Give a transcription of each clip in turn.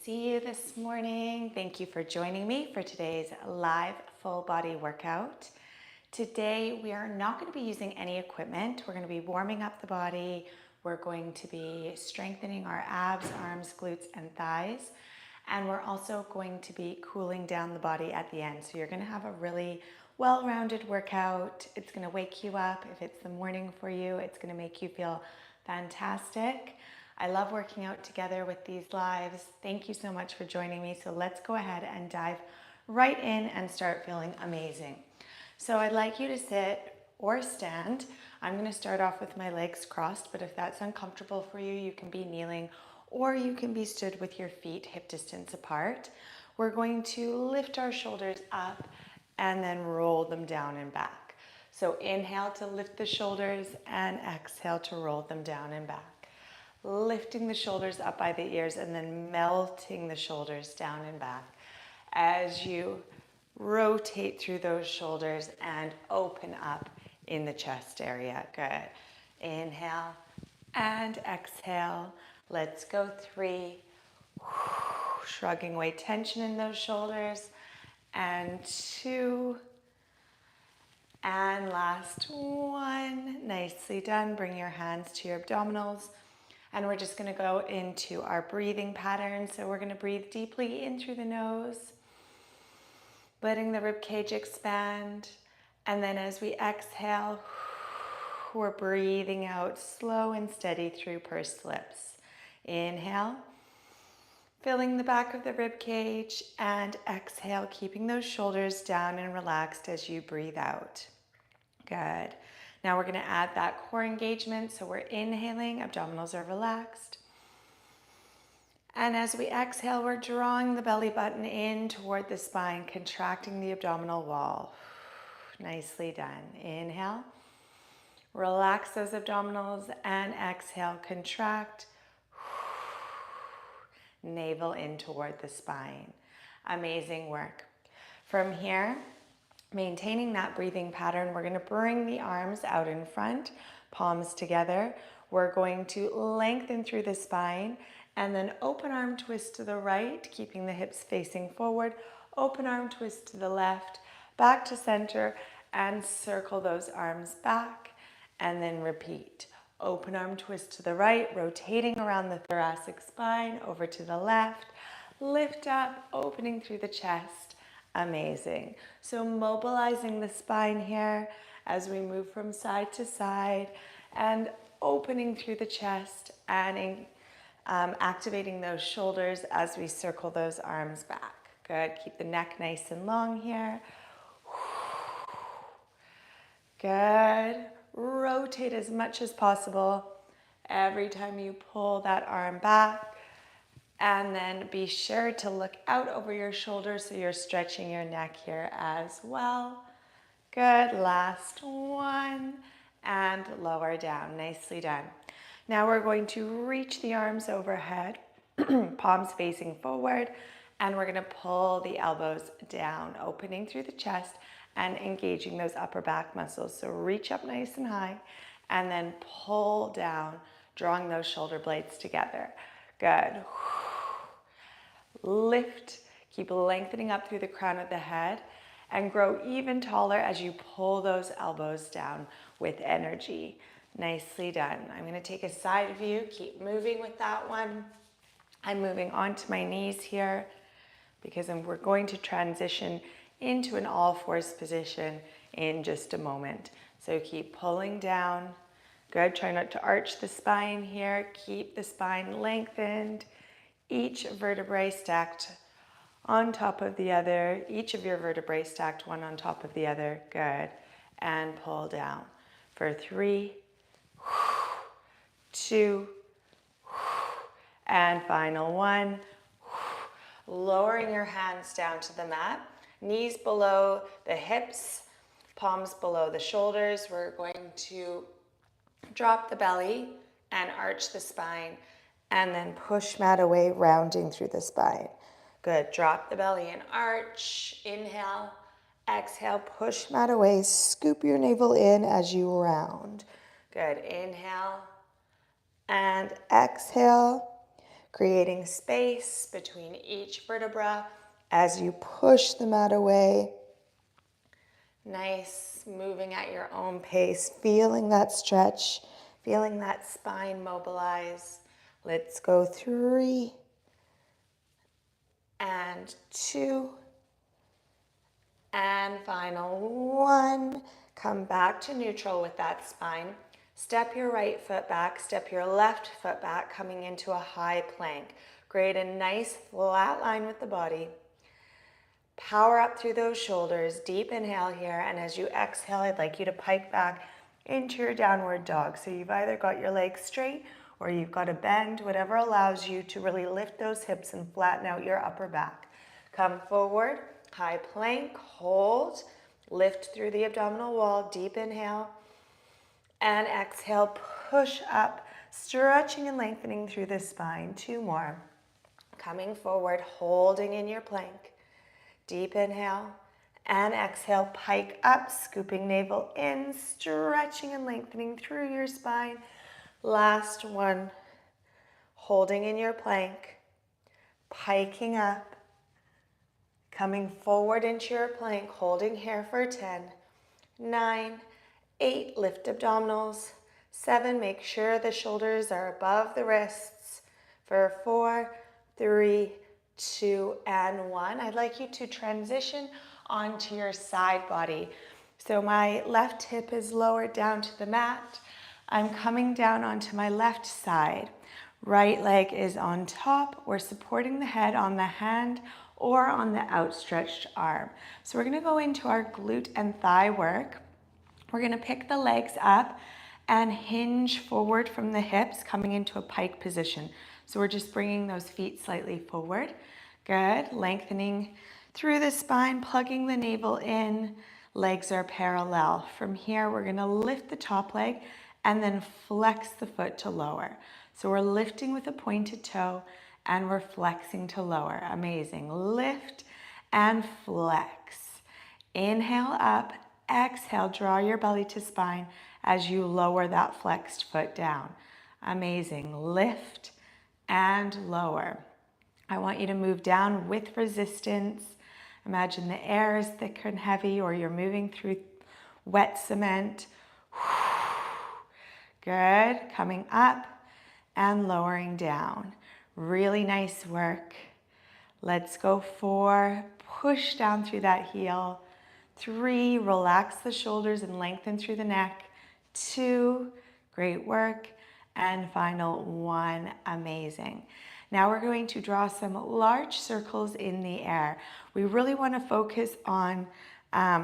See you this morning. Thank you for joining me for today's live full body workout. Today we are not going to be using any equipment. We're going to be warming up the body. We're going to be strengthening our abs, arms, glutes, and thighs. And we're also going to be cooling down the body at the end. So you're going to have a really well-rounded workout. It's going to wake you up. If it's the morning for you, it's going to make you feel fantastic. I love working out together with these lives. Thank you so much for joining me. So let's go ahead and dive right in and start feeling amazing. So I'd like you to sit or stand. I'm going to start off with my legs crossed, but if that's uncomfortable for you, you can be kneeling or you can be stood with your feet hip distance apart. We're going to lift our shoulders up and then roll them down and back. So inhale to lift the shoulders and exhale to roll them down and back. Lifting the shoulders up by the ears and then melting the shoulders down and back as you rotate through those shoulders and open up in the chest area. Good. Inhale and exhale. Let's go 3. Shrugging away tension in those shoulders. And 2. And last 1. Nicely done. Bring your hands to your abdominals. And we're just going to go into our breathing pattern. So we're going to breathe deeply in through the nose, letting the rib cage expand. And then as we exhale, we're breathing out slow and steady through pursed lips. Inhale, filling the back of the rib cage, and exhale, keeping those shoulders down and relaxed as you breathe out. Good. Now we're going to add that core engagement. So we're inhaling, abdominals are relaxed. And as we exhale, we're drawing the belly button in toward the spine, contracting the abdominal wall. Nicely done. Inhale. Relax those abdominals and exhale, contract. Navel in toward the spine. Amazing work. From here, maintaining that breathing pattern, we're going to bring the arms out in front, palms together. We're going to lengthen through the spine and then open arm twist to the right, keeping the hips facing forward. Open arm twist to the left, back to center, and circle those arms back, and then repeat. Open arm twist to the right, rotating around the thoracic spine, over to the left. Lift up, opening through the chest. Amazing. So mobilizing the spine here as we move from side to side and opening through the chest and activating those shoulders as we circle those arms back. Good. Keep the neck nice and long here. Good. Rotate as much as possible every time you pull that arm back. And then be sure to look out over your shoulders so you're stretching your neck here as well. Good. Last 1. And lower down. Nicely done. Now we're going to reach the arms overhead, palms facing forward, and we're going to pull the elbows down, opening through the chest and engaging those upper back muscles. So reach up nice and high and then pull down, drawing those shoulder blades together. Good. Lift, keep lengthening up through the crown of the head and grow even taller as you pull those elbows down with energy. Nicely done. I'm going to take a side view, keep moving with that one. I'm moving onto my knees here because we're going to transition into an all fours position in just a moment. So keep pulling down. Good. Try not to arch the spine here. Keep the spine lengthened. Each vertebrae stacked on top of the other. Each of your vertebrae stacked one on top of the other. Good. And pull down for 3, 2, and final 1. Lowering your hands down to the mat. Knees below the hips, palms below the shoulders. We're going to drop the belly and arch the spine. And then push mat away, rounding through the spine. Good. Drop the belly and arch. Inhale. Exhale. Push mat away. Scoop your navel in as you round. Good. Inhale. And exhale. creating space between each vertebra as you push the mat away. Nice, moving at your own pace, feeling that stretch, feeling that spine mobilize. Let's go 3 and 2 and final 1. Come back to neutral with that spine. Step your right foot back, step your left foot back, coming into a high plank. Create a nice flat line with the body. Power up through those shoulders. Deep inhale here, and as you exhale, I'd like you to pike back into your downward dog. So you've either got your legs straight or you've got a bend, whatever allows you to really lift those hips and flatten out your upper back. Come forward, high plank, hold, lift through the abdominal wall, deep inhale, and exhale, push up, stretching and lengthening through the spine. 2 more. Coming forward, holding in your plank. Deep inhale and exhale, pike up, scooping navel in, stretching and lengthening through your spine. Last one, holding in your plank, piking up, coming forward into your plank, holding here for 10, 9, 8, lift abdominals, 7, make sure the shoulders are above the wrists, for 4, 3, 2, and 1. I'd like you to transition onto your side body. So my left hip is lowered down to the mat. I'm coming down onto my left side. Right leg is on top. We're supporting the head on the hand or on the outstretched arm. So we're gonna go into our glute and thigh work. We're gonna pick the legs up and hinge forward from the hips, coming into a pike position. So we're just bringing those feet slightly forward. Good, lengthening through the spine, plugging the navel in, legs are parallel. From here, we're gonna lift the top leg and then flex the foot to lower. So we're lifting with a pointed toe and we're flexing to lower. Amazing, lift and flex. Inhale up, exhale, draw your belly to spine as you lower that flexed foot down. Amazing, lift and lower. I want you to move down with resistance. Imagine the air is thick and heavy or you're moving through wet cement. Good, coming up and lowering down. Really nice work. Let's go 4, push down through that heel. 3, relax the shoulders and lengthen through the neck. 2, great work. And final 1, amazing. Now we're going to draw some large circles in the air. We really want to focus on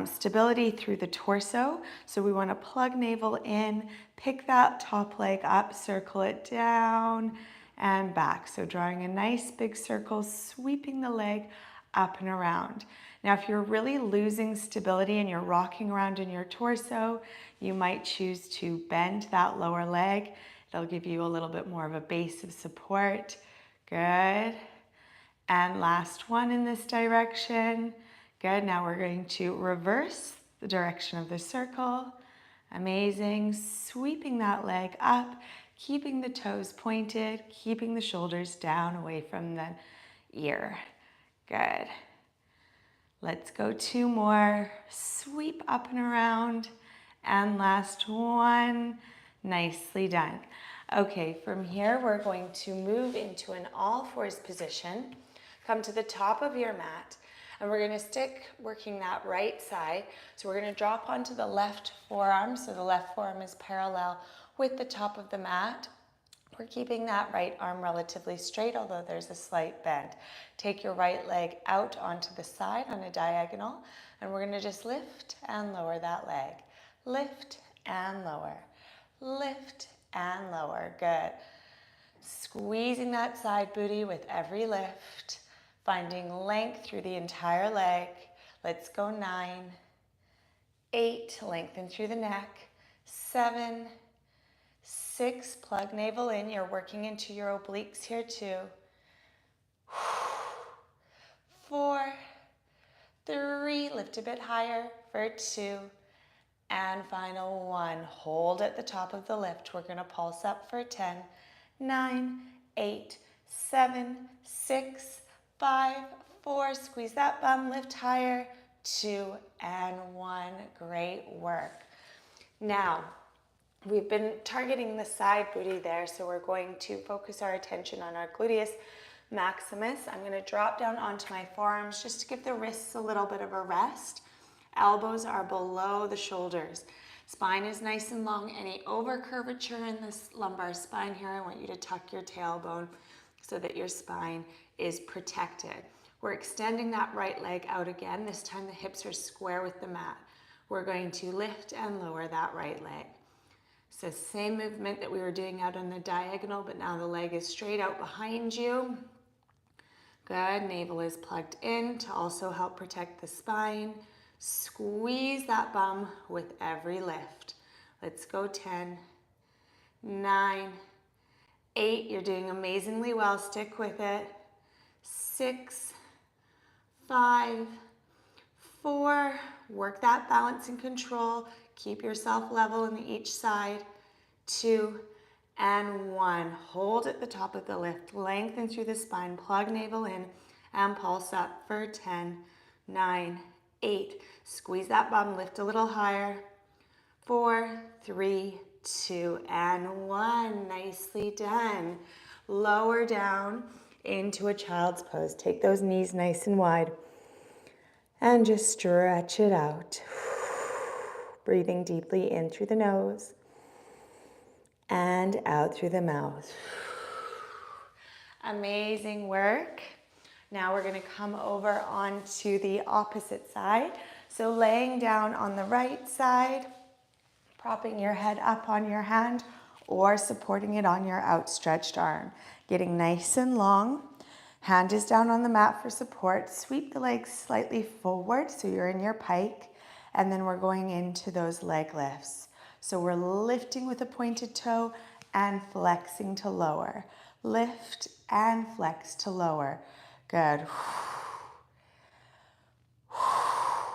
stability through the torso. So we want to plug navel in, pick that top leg up, circle it down and back. So drawing a nice big circle, sweeping the leg up and around. Now, if you're really losing stability and you're rocking around in your torso, you might choose to bend that lower leg. It'll give you a little bit more of a base of support. Good. And last one in this direction. Good. Now we're going to reverse the direction of the circle. Amazing. Sweeping that leg up, keeping the toes pointed, keeping the shoulders down away from the ear. Good. Let's go 2 more. Sweep up and around. And last one. Nicely done. Okay, from here we're going to move into an all-fours position. Come to the top of your mat, and we're gonna stick working that right side. So we're gonna drop onto the left forearm, so the left forearm is parallel with the top of the mat. We're keeping that right arm relatively straight, although there's a slight bend. Take your right leg out onto the side on a diagonal, and we're gonna just lift and lower that leg. Lift and lower. Lift and lower. Good. Squeezing that side booty with every lift, finding length through the entire leg. Let's go 9, 8, lengthen through the neck, 7, 6, plug navel in. You're working into your obliques here too. 4, 3, lift a bit higher for 2. And final 1, hold at the top of the lift. We're gonna pulse up for 10, 9, 8, 7, 6, 5, 4. Squeeze that bum, lift higher. 2 and 1. Great work. Now, we've been targeting the side booty there, so we're going to focus our attention on our gluteus maximus. I'm going to drop down onto my forearms just to give the wrists a little bit of a rest. Elbows are below the shoulders. Spine is nice and long. Any over curvature in this lumbar spine here, I want you to tuck your tailbone so that your spine is protected. We're extending that right leg out again. This time the hips are square with the mat. We're going to lift and lower that right leg. So same movement that we were doing out on the diagonal, but now the leg is straight out behind you. Good, navel is plugged in to also help protect the spine. Squeeze that bum with every lift. Let's go. 10, 9, 8. You're doing amazingly well. Stick with it. 6, 5, 4. Work that balance and control. Keep yourself level in each side. 2 and 1. Hold at the top of the lift. Lengthen through the spine. Plug navel in and pulse up for 10, 9, 8. Squeeze that bum. Lift a little higher. 4, 3, 2, and 1. Nicely done. Lower down into a child's pose. Take those knees nice and wide and just stretch it out. Breathing deeply in through the nose and out through the mouth. Amazing work. Now we're going to come over onto the opposite side. So laying down on the right side, propping your head up on your hand or supporting it on your outstretched arm. Getting nice and long. Hand is down on the mat for support. Sweep the legs slightly forward so you're in your pike. And then we're going into those leg lifts. So we're lifting with a pointed toe and flexing to lower. Lift and flex to lower. Good.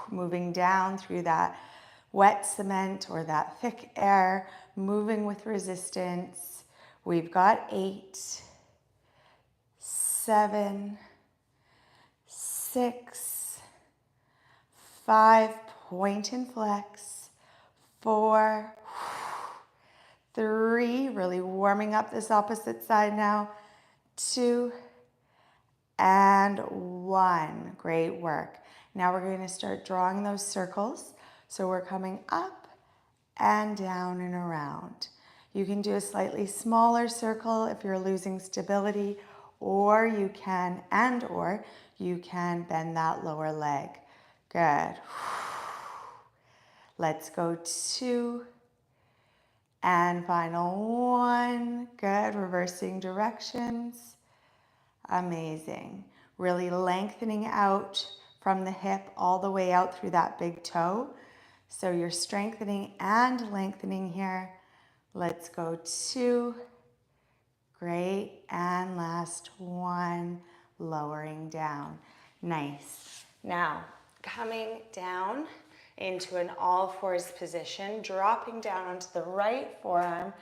Moving down through that wet cement or that thick air, moving with resistance. We've got 8, 7, 6, 5, point and flex, 4, 3, really warming up this opposite side now, 2, and 1. Great work. Now we're going to start drawing those circles. So we're coming up and down and around. You can do a slightly smaller circle if you're losing stability, or you can bend that lower leg. Good. Let's go 2 and final 1. Good. Reversing directions. Amazing. Really lengthening out from the hip all the way out through that big toe. So you're strengthening and lengthening here. Let's go 2. Great. And last 1. Lowering down. Nice. Now, coming down into an all fours position, dropping down onto the right forearm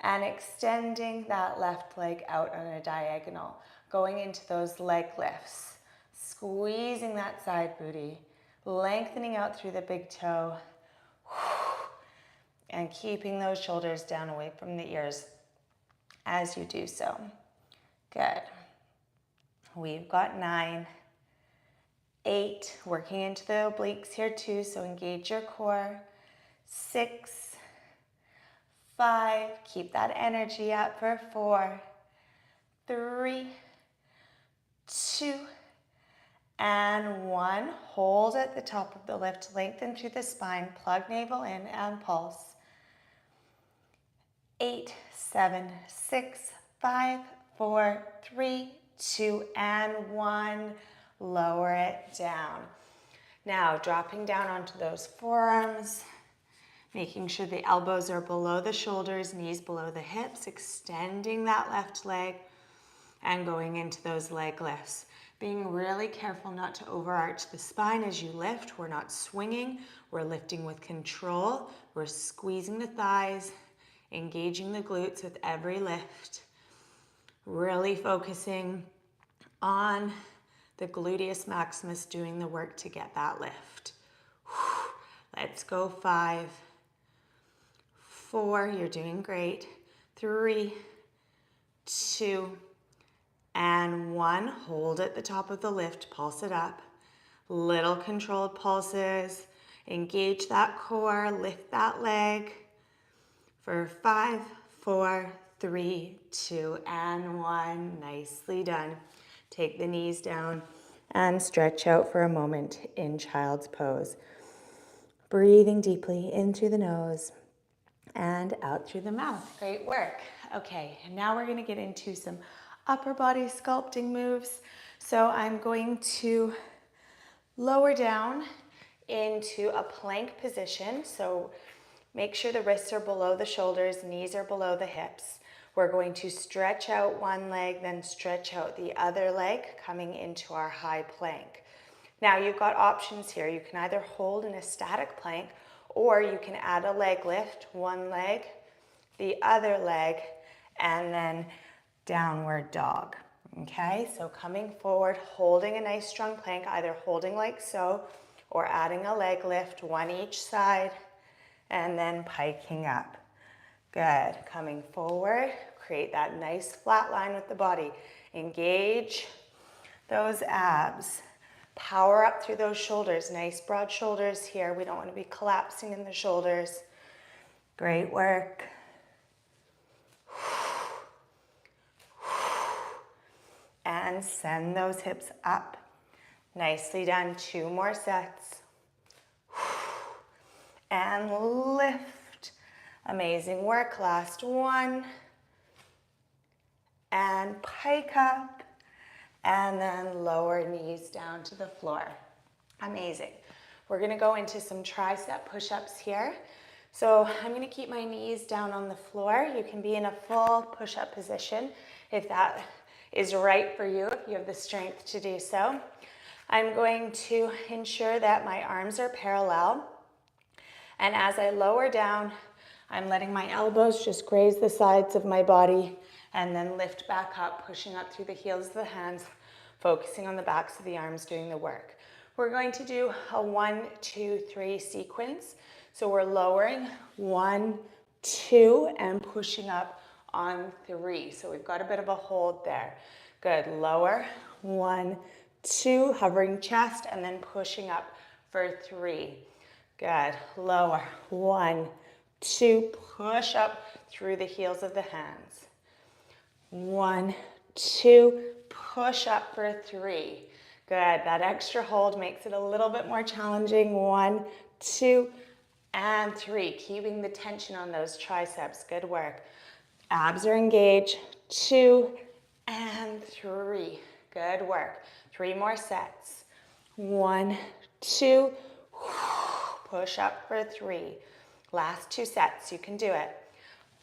and extending that left leg out on a diagonal. Going into those leg lifts. Squeezing that side booty. Lengthening out through the big toe. And keeping those shoulders down away from the ears as you do so. Good. We've got 9, 8, working into the obliques here too, so engage your core. 6, 5, keep that energy up for 4, 3, 2, and 1. Hold at the top of the lift, lengthen through the spine, plug navel in and pulse. 8, 7, 6, 5, 4, 3, 2, and 1. Lower it down. Now dropping down onto those forearms, making sure the elbows are below the shoulders, knees below the hips, extending that left leg and going into those leg lifts. Being really careful not to overarch the spine as you lift. We're not swinging, we're lifting with control. We're squeezing the thighs, engaging the glutes with every lift. Really focusing on the gluteus maximus doing the work to get that lift. Let's go. 5, 4, you're doing great. 3, 2, and 1. Hold at the top of the lift, pulse it up. Little controlled pulses. Engage that core, lift that leg. For 5, 4, 3, 2, and 1. Nicely done. Take the knees down and stretch out for a moment in child's pose. Breathing deeply in through the nose and out through the mouth. Great work. Okay, and now we're going to get into some upper body sculpting moves. So I'm going to lower down into a plank position. So make sure the wrists are below the shoulders, knees are below the hips. We're going to stretch out one leg, then stretch out the other leg, coming into our high plank. Now you've got options here. You can either hold in a static plank, or you can add a leg lift, one leg, the other leg, and then downward dog. Okay, so coming forward, holding a nice strong plank, either holding like so, or adding a leg lift, one each side, and then piking up. Good. Coming forward, create that nice flat line with the body. Engage those abs. Power up through those shoulders. Nice broad shoulders here. We don't want to be collapsing in the shoulders. Great work. And send those hips up. Nicely done. 2 more sets. And lift. Amazing work. Last one. And pike up. And then lower knees down to the floor. Amazing. We're going to go into some tricep push-ups here. So I'm going to keep my knees down on the floor. You can be in a full push-up position if that is right for you, if you have the strength to do so. I'm going to ensure that my arms are parallel. And as I lower down, I'm letting my elbows just graze the sides of my body and then lift back up, pushing up through the heels of the hands, focusing on the backs of the arms doing the work. We're going to do a 1, 2, 3 sequence. So we're lowering 1, 2, and pushing up on 3. So we've got a bit of a hold there. Good. Lower, 1, 2, hovering chest, and then pushing up for 3. Good. Lower, 1, 2, push up through the heels of the hands. 1, 2, push up for 3. Good. That extra hold makes it a little bit more challenging. 1, 2, and 3. Keeping the tension on those triceps. Good work. Abs are engaged. 2 and 3. Good work. 3 more sets. 1, 2, push up for 3. Last 2 sets. You can do it.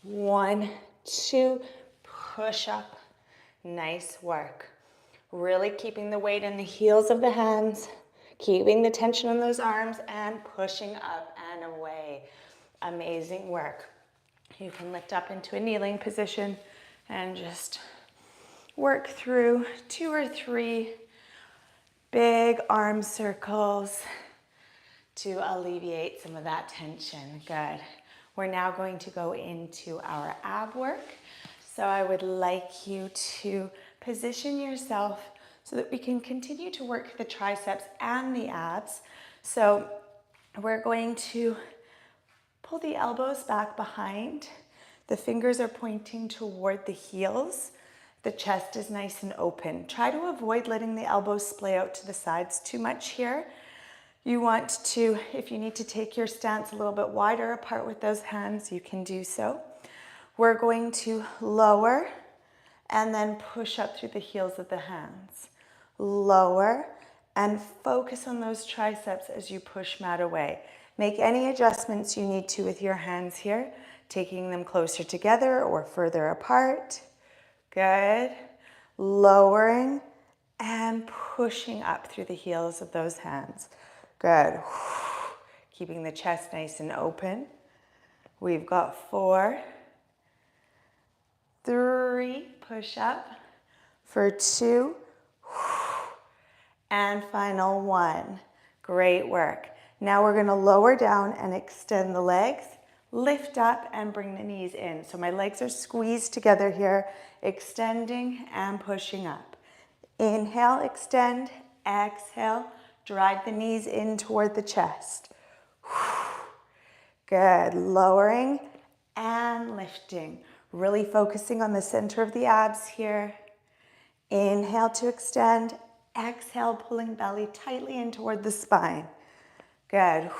1, 2, push up. Nice work. Really keeping the weight in the heels of the hands, keeping the tension on those arms, and pushing up and away. Amazing work. You can lift up into a kneeling position and just work through 2 or 3 big arm circles to alleviate some of that tension. Good. We're now going to go into our ab work. So I would like you to position yourself so that we can continue to work the triceps and the abs. So we're going to pull the elbows back behind. The fingers are pointing toward the heels. The chest is nice and open. Try to avoid letting the elbows splay out to the sides too much here. You want to, if you need to take your stance a little bit wider apart with those hands, you can do so. We're going to lower and then push up through the heels of the hands. Lower and focus on those triceps as you push mat away. Make any adjustments you need to with your hands here, taking them closer together or further apart. Good. Lowering and pushing up through the heels of those hands. Good. Keeping the chest nice and open. We've got 4, 3, push up for 2, and final 1. Great work. Now we're going to lower down and extend the legs, lift up and bring the knees in. So my legs are squeezed together here, extending and pushing up. Inhale, extend, exhale, drag the knees in toward the chest. Good, lowering and lifting. Really focusing on the center of the abs here. Inhale to extend, exhale, pulling belly tightly in toward the spine. Good.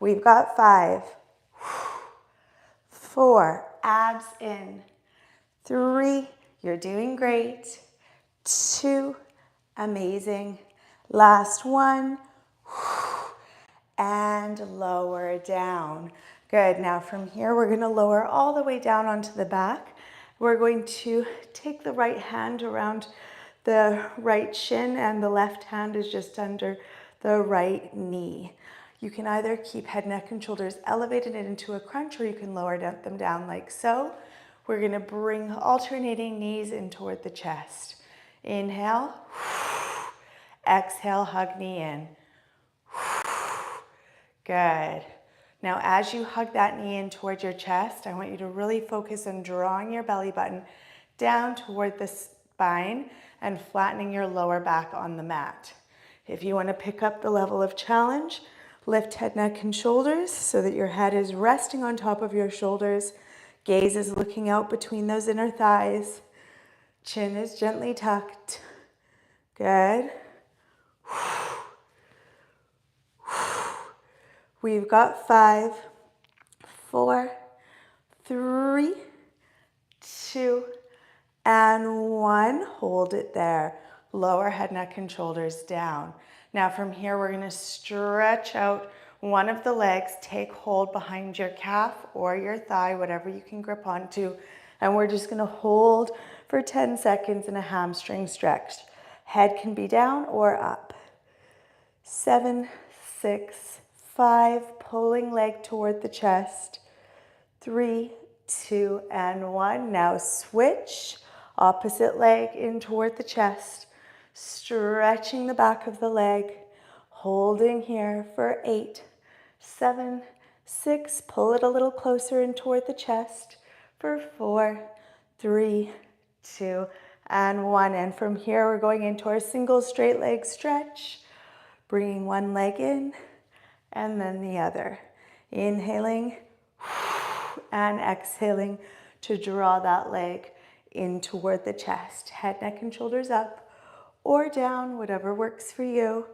We've got 5, 4, abs in. 3, you're doing great. 2, amazing. Last 1, and lower down. Good. Now from here, we're going to lower all the way down onto the back. We're going to take the right hand around the right shin, and the left hand is just under the right knee. You can either keep head, neck, and shoulders elevated into a crunch, or you can lower them down like so. We're going to bring alternating knees in toward the chest. Inhale. Exhale, hug knee in. Good. Now as you hug that knee in towards your chest, I want you to really focus on drawing your belly button down toward the spine and flattening your lower back on the mat. If you want to pick up the level of challenge, lift head, neck, and shoulders so that your head is resting on top of your shoulders. Gaze is looking out between those inner thighs. Chin is gently tucked. Good. We've got 5, 4, 3, 2, and 1. Hold it there. Lower head, neck, and shoulders down. Now from here, we're going to stretch out one of the legs. Take hold behind your calf or your thigh, whatever you can grip onto. And we're just going to hold for 10 seconds in a hamstring stretch. Head can be down or up. 7, 6, 5, pulling leg toward the chest. 3, 2, and 1. Now switch. Opposite leg in toward the chest. Stretching the back of the leg. Holding here for 8, 7, 6. Pull it a little closer in toward the chest for 4, 3, 2, and 1. And from here, we're going into our single straight leg stretch. Bringing one leg in and then the other. Inhaling and exhaling to draw that leg in toward the chest. Head, neck, and shoulders up or down, whatever works for you.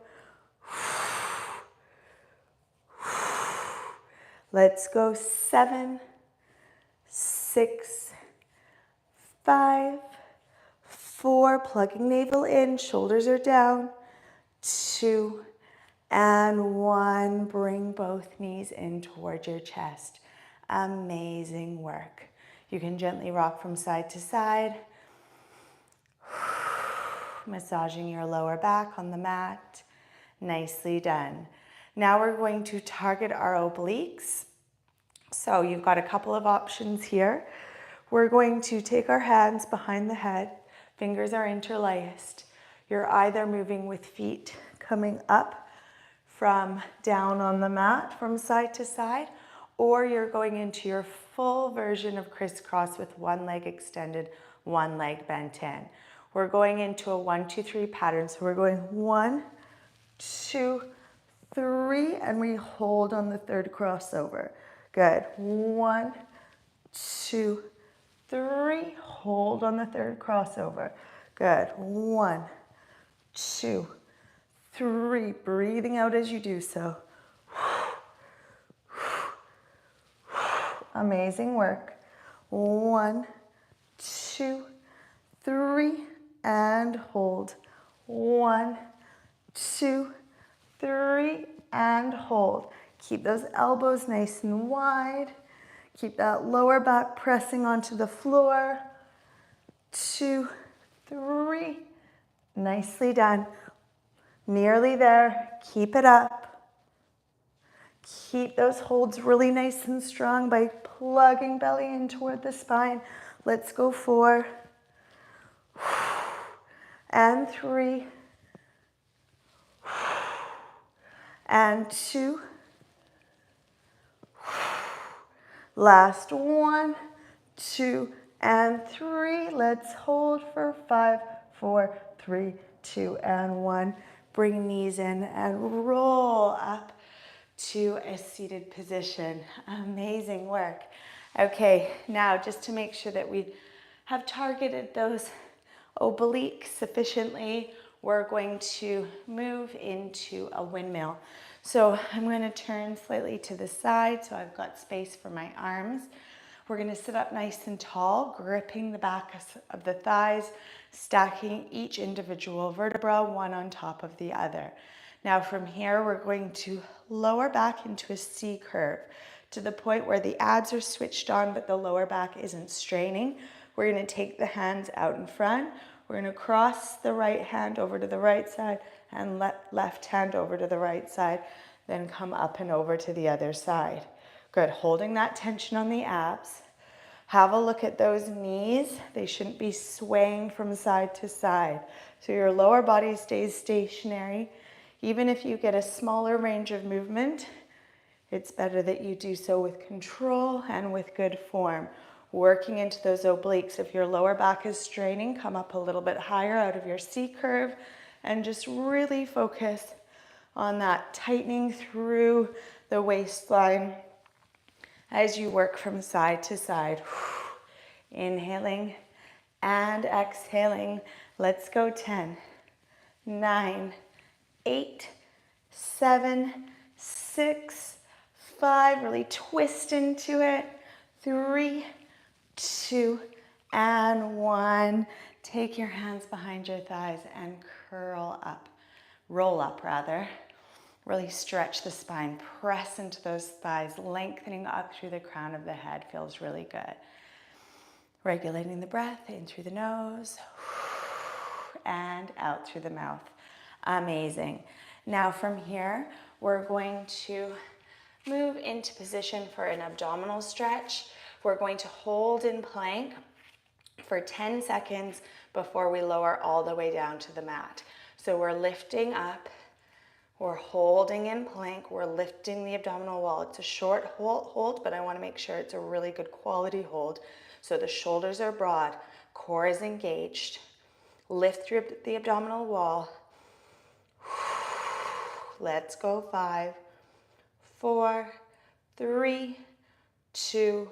Let's go. 7, 6, 5, 4, plugging navel in, shoulders are down. 2, and 1. Bring both knees in toward your chest. Amazing work. You can gently rock from side to side, massaging your lower back on the mat. Nicely done. Now we're going to target our obliques. So you've got a couple of options here. We're going to take our hands behind the head. Fingers are interlaced. You're either moving with feet coming up from down on the mat from side to side, or you're going into your full version of crisscross with one leg extended, one leg bent in. We're going into a 1, 2, 3 pattern. So we're going 1, 2, 3, and we hold on the third crossover. Good. 1, 2, 3. Hold on the third crossover. Good. 1, 2, 3. Breathing out as you do so. Amazing work. 1, 2, 3, and hold. 1, 2, 3, and hold. Keep those elbows nice and wide. Keep that lower back pressing onto the floor. 2, 3. Nicely done. Nearly there. Keep it up. Keep those holds really nice and strong by plugging belly in toward the spine. Let's go 4, and 3, and 2, last 1, 2, and 3. Let's hold for 5, 4, 3, 2, and 1. Bring knees in and roll up to a seated position. Amazing work. Okay, now just to make sure that we have targeted those obliques sufficiently, we're going to move into a windmill. So I'm going to turn slightly to the side so I've got space for my arms. We're going to sit up nice and tall, gripping the back of the thighs, stacking each individual vertebra one on top of the other. Now from here, we're going to lower back into a C curve to the point where the abs are switched on, but the lower back isn't straining. We're going to take the hands out in front. We're going to cross the right hand over to the right side and left hand over to the right side, then come up and over to the other side. Good, holding that tension on the abs. Have a look at those knees. They shouldn't be swaying from side to side. So your lower body stays stationary. Even if you get a smaller range of movement, it's better that you do so with control and with good form. Working into those obliques. If your lower back is straining, come up a little bit higher out of your C curve and just really focus on that tightening through the waistline as you work from side to side. Inhaling and exhaling. Let's go. 10, 9, 8, 7, 6, 5. Really twist into it. 3, 2, and 1. Take your hands behind your thighs and curl up. Roll up, rather. Really stretch the spine. Press into those thighs, lengthening up through the crown of the head. Feels really good. Regulating the breath in through the nose and out through the mouth. Amazing. Now from here, we're going to move into position for an abdominal stretch. We're going to hold in plank for 10 seconds before we lower all the way down to the mat. So we're lifting up, we're holding in plank, we're lifting the abdominal wall. It's a short hold, but I want to make sure it's a really good quality hold. So the shoulders are broad, core is engaged. Lift through the abdominal wall. Let's go. 5, 4, 3, 2,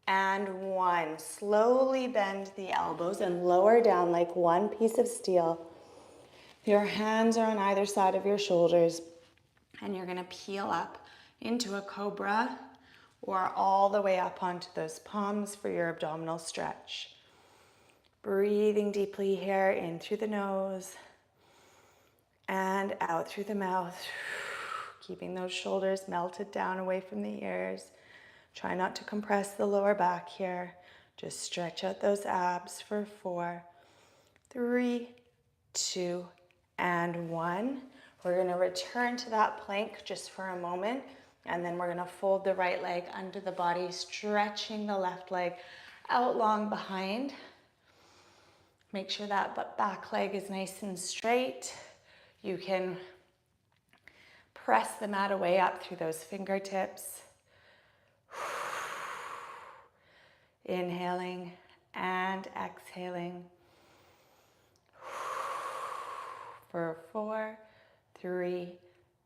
and 1. Slowly bend the elbows and lower down like one piece of steel. Your hands are on either side of your shoulders, and you're going to peel up into a cobra or all the way up onto those palms for your abdominal stretch. Breathing deeply here, in through the nose and out through the mouth. Keeping those shoulders melted down away from the ears. Try not to compress the lower back here. Just stretch out those abs for 4, 3, 2, and 1. We're going to return to that plank just for a moment, and then we're going to fold the right leg under the body, stretching the left leg out long behind. Make sure that back leg is nice and straight. You can press the mat away up through those fingertips. Inhaling and exhaling. For 4, 3,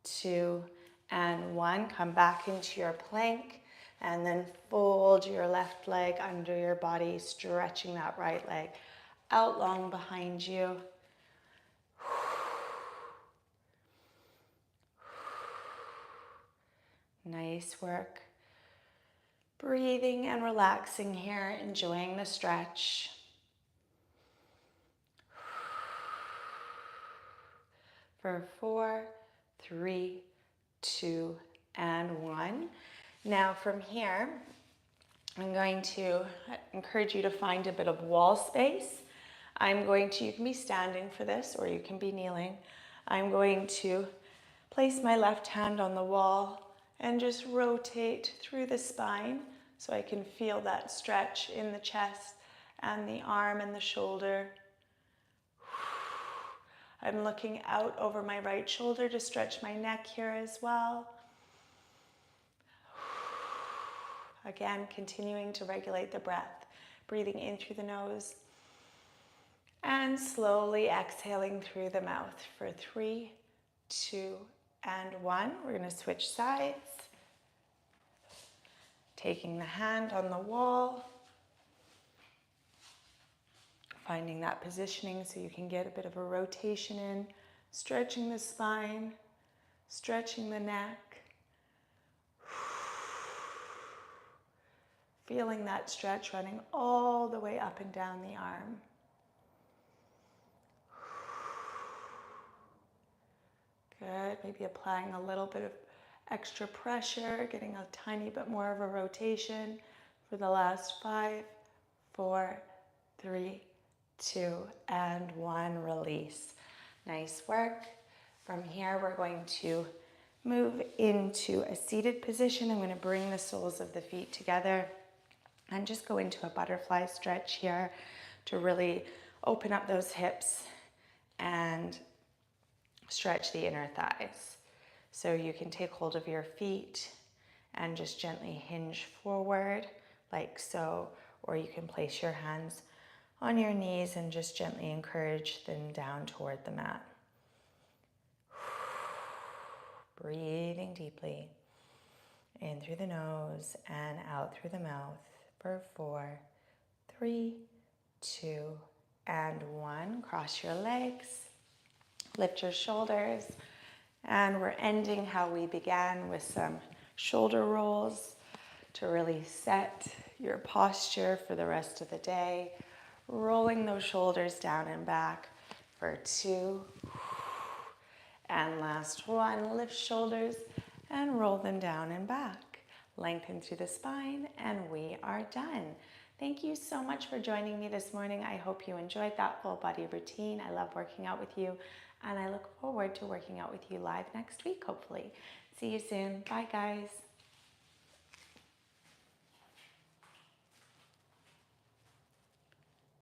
2, and 1. Come back into your plank and then fold your left leg under your body, stretching that right leg out long behind you. Nice work. Breathing and relaxing here, enjoying the stretch. For 4, 3, 2, and 1. Now from here, I'm going to encourage you to find a bit of wall space. You can be standing for this or you can be kneeling. I'm going to place my left hand on the wall and just rotate through the spine so I can feel that stretch in the chest and the arm and the shoulder. I'm looking out over my right shoulder to stretch my neck here as well. Again, continuing to regulate the breath. Breathing in through the nose and slowly exhaling through the mouth for 3, 2, and 1. We're going to switch sides. Taking the hand on the wall. Finding that positioning so you can get a bit of a rotation in. Stretching the spine. Stretching the neck. Feeling that stretch running all the way up and down the arm. Good. Maybe applying a little bit of extra pressure, getting a tiny bit more of a rotation for the last 5, 4, 3, 2, and 1. Release. Nice work. From here, we're going to move into a seated position. I'm going to bring the soles of the feet together and just go into a butterfly stretch here to really open up those hips and stretch the inner thighs. So you can take hold of your feet and just gently hinge forward like so, or you can place your hands on your knees and just gently encourage them down toward the mat. Breathing deeply in through the nose and out through the mouth for 4, 3, 2, and 1. Cross your legs, lift your shoulders, and we're ending how we began with some shoulder rolls to really set your posture for the rest of the day. Rolling those shoulders down and back for 2, and last 1. Lift shoulders and roll them down and back. Lengthen through the spine, and we are done. Thank you so much for joining me this morning. I hope you enjoyed that full body routine. I love working out with you, and I look forward to working out with you live next week, hopefully. See you soon. Bye, guys.